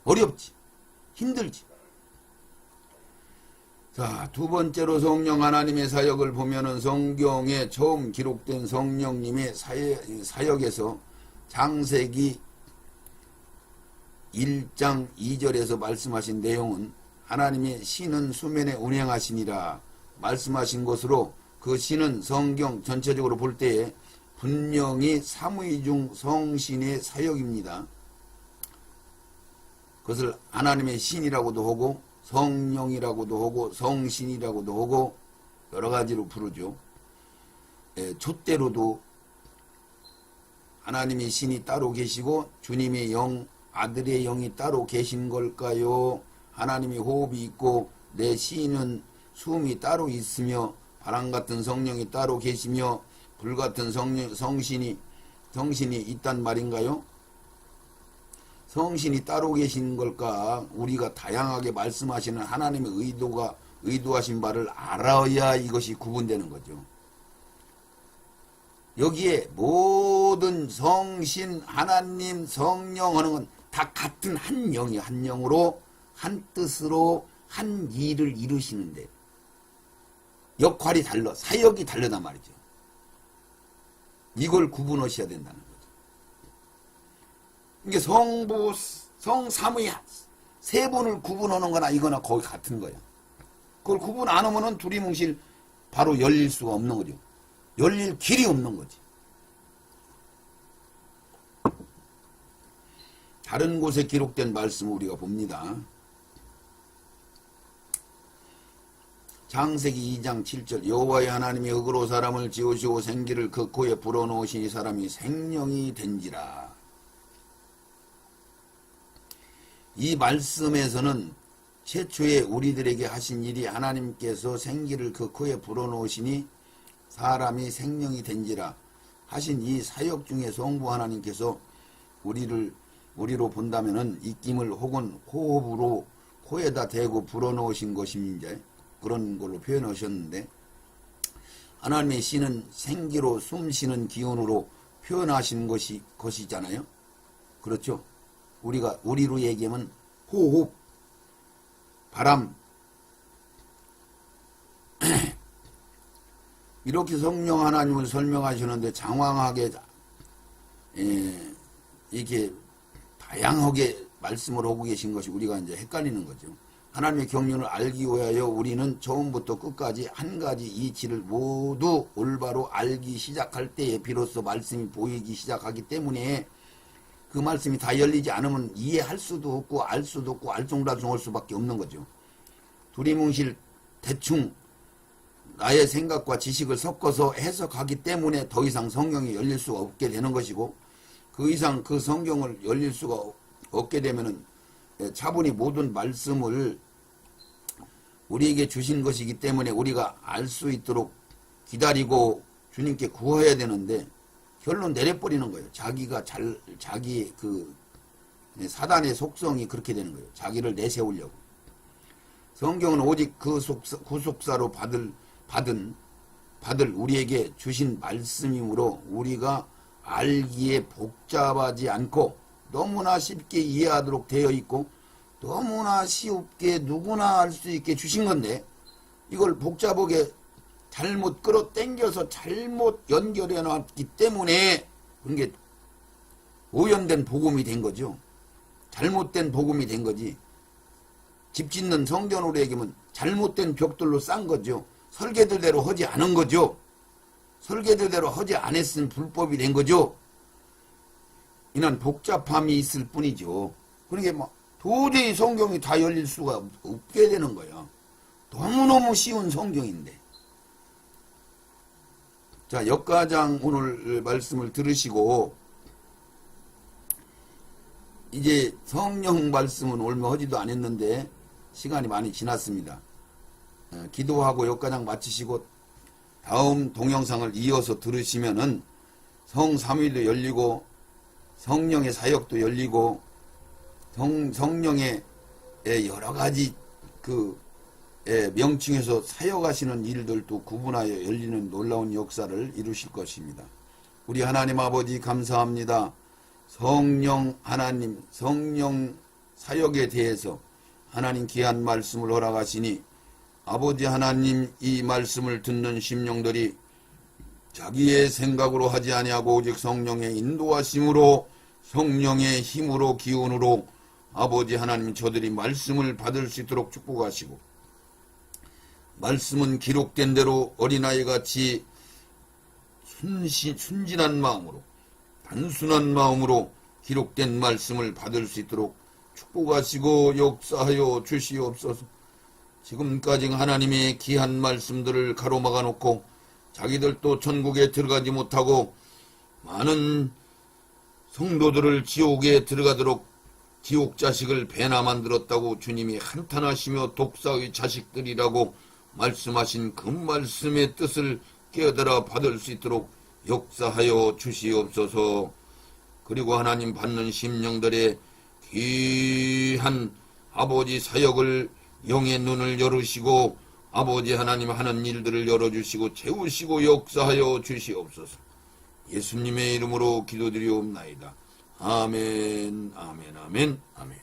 어렵지. 힘들지. 자, 두 번째로 성령 하나님의 사역을 보면은 성경에 처음 기록된 성령님의 사역에서 창세기 1장 2절에서 말씀하신 내용은 하나님의 신은 수면에 운행하시니라 말씀하신 것으로 그 신은 성경 전체적으로 볼 때에 분명히 삼위 중 성신의 사역입니다. 그것을 하나님의 신이라고도 하고 성령이라고도 하고 성신이라고도 하고 여러 가지로 부르죠. 촛대로도 하나님의 신이 따로 계시고 주님의 영, 아들의 영이 따로 계신 걸까요? 하나님의 호흡이 있고 내 신은 숨이 따로 있으며 바람 같은 성령이 따로 계시며 불 같은 성신이 있단 말인가요? 성신이 따로 계신 걸까? 우리가 다양하게 말씀하시는 하나님의 의도하신 바를 알아야 이것이 구분되는 거죠. 여기에 모든 성신, 하나님, 성령 하는 건 다 같은 한 영이 한 영으로 한 뜻으로 한 일을 이루시는데 역할이 달라, 사역이 다르단 말이죠. 이걸 구분하셔야 된다는 거죠. 이게 성부, 성삼위 세 분을 구분하는 거나 이거나 거의 같은 거야. 그걸 구분 안 하면은 두리뭉실 바로 열릴 수가 없는 거죠. 열릴 길이 없는 거지. 다른 곳에 기록된 말씀을 우리가 봅니다. 창세기 2장 7절 여호와의 하나님이 흙으로 사람을 지으시고 생기를 그 코에 불어넣으시니 사람이 생명이 된지라. 이 말씀에서는 최초에 우리들에게 하신 일이 하나님께서 생기를 그 코에 불어넣으시니 사람이 생명이 된지라 하신 이 사역 중에 성부 하나님께서 우리로 본다면은 입김을 혹은 호흡으로 코에다 대고 불어넣으신 것임인데 그런 걸로 표현하셨는데 하나님의 씨는 생기로 숨쉬는 기운으로 표현하신 것이잖아요. 그렇죠? 우리로 얘기하면 호흡, 바람 이렇게 성령 하나님을 설명하시는데 장황하게 이렇게 다양하게 말씀을 하고 계신 것이 우리가 이제 헷갈리는 거죠. 하나님의 경륜을 알기 위하여 우리는 처음부터 끝까지 한 가지 이치를 모두 올바로 알기 시작할 때에 비로소 말씀이 보이기 시작하기 때문에 그 말씀이 다 열리지 않으면 이해할 수도 없고 알 수도 없고 알쏭달쏭할 수밖에 없는 거죠. 두리뭉실 대충 나의 생각과 지식을 섞어서 해석하기 때문에 더 이상 성경이 열릴 수가 없게 되는 것이고 그 이상 그 성경을 열릴 수가 없게 되면은 차분히 모든 말씀을 우리에게 주신 것이기 때문에 우리가 알 수 있도록 기다리고 주님께 구해야 되는데 결론 내려버리는 거예요. 자기 그 사단의 속성이 그렇게 되는 거예요. 자기를 내세우려고. 성경은 오직 그 구속사로 받을 우리에게 주신 말씀이므로 우리가 알기에 복잡하지 않고 너무나 쉽게 이해하도록 되어 있고 너무나 쉽게 누구나 알 수 있게 주신 건데 이걸 복잡하게 잘못 끌어당겨서 잘못 연결해 놨기 때문에 그런 게 오염된 복음이 된 거죠. 잘못된 복음이 된 거지. 집 짓는 성전으로 얘기하면 잘못된 벽돌로 싼 거죠. 설계도대로 하지 않은 거죠. 설계도대로 하지 않았으면 불법이 된 거죠. 이는 복잡함이 있을 뿐이죠. 그러니까 뭐 도저히 성경이 다 열릴 수가 없게 되는 거야. 너무너무 쉬운 성경인데. 자, 역가장 오늘 말씀을 들으시고 이제 성령 말씀은 얼마 하지도 않았는데 시간이 많이 지났습니다. 기도하고 역가장 마치시고 다음 동영상을 이어서 들으시면은 성삼위도 열리고 성령의 사역도 열리고 성령의 여러 가지 그 명칭에서 사역하시는 일들도 구분하여 열리는 놀라운 역사를 이루실 것입니다. 우리 하나님 아버지 감사합니다. 성령 하나님 성령 사역에 대해서 하나님 귀한 말씀을 허락하시니 아버지 하나님 이 말씀을 듣는 심령들이 자기의 생각으로 하지 아니하고 오직 성령의 인도하심으로 성령의 힘으로 기운으로 아버지 하나님 저들이 말씀을 받을 수 있도록 축복하시고 말씀은 기록된 대로 어린아이같이 순진한 마음으로 단순한 마음으로 기록된 말씀을 받을 수 있도록 축복하시고 역사하여 주시옵소서. 지금까지 하나님의 귀한 말씀들을 가로막아 놓고 자기들도 천국에 들어가지 못하고 많은 성도들을 지옥에 들어가도록 지옥 자식을 배나 만들었다고 주님이 한탄하시며 독사의 자식들이라고 말씀하신 그 말씀의 뜻을 깨달아 받을 수 있도록 역사하여 주시옵소서. 그리고 하나님 받는 심령들의 귀한 아버지 사역을 영의 눈을 열으시고 아버지 하나님 하는 일들을 열어주시고 채우시고 역사하여 주시옵소서. 예수님의 이름으로 기도드리옵나이다. 아멘, 아멘, 아멘, 아멘.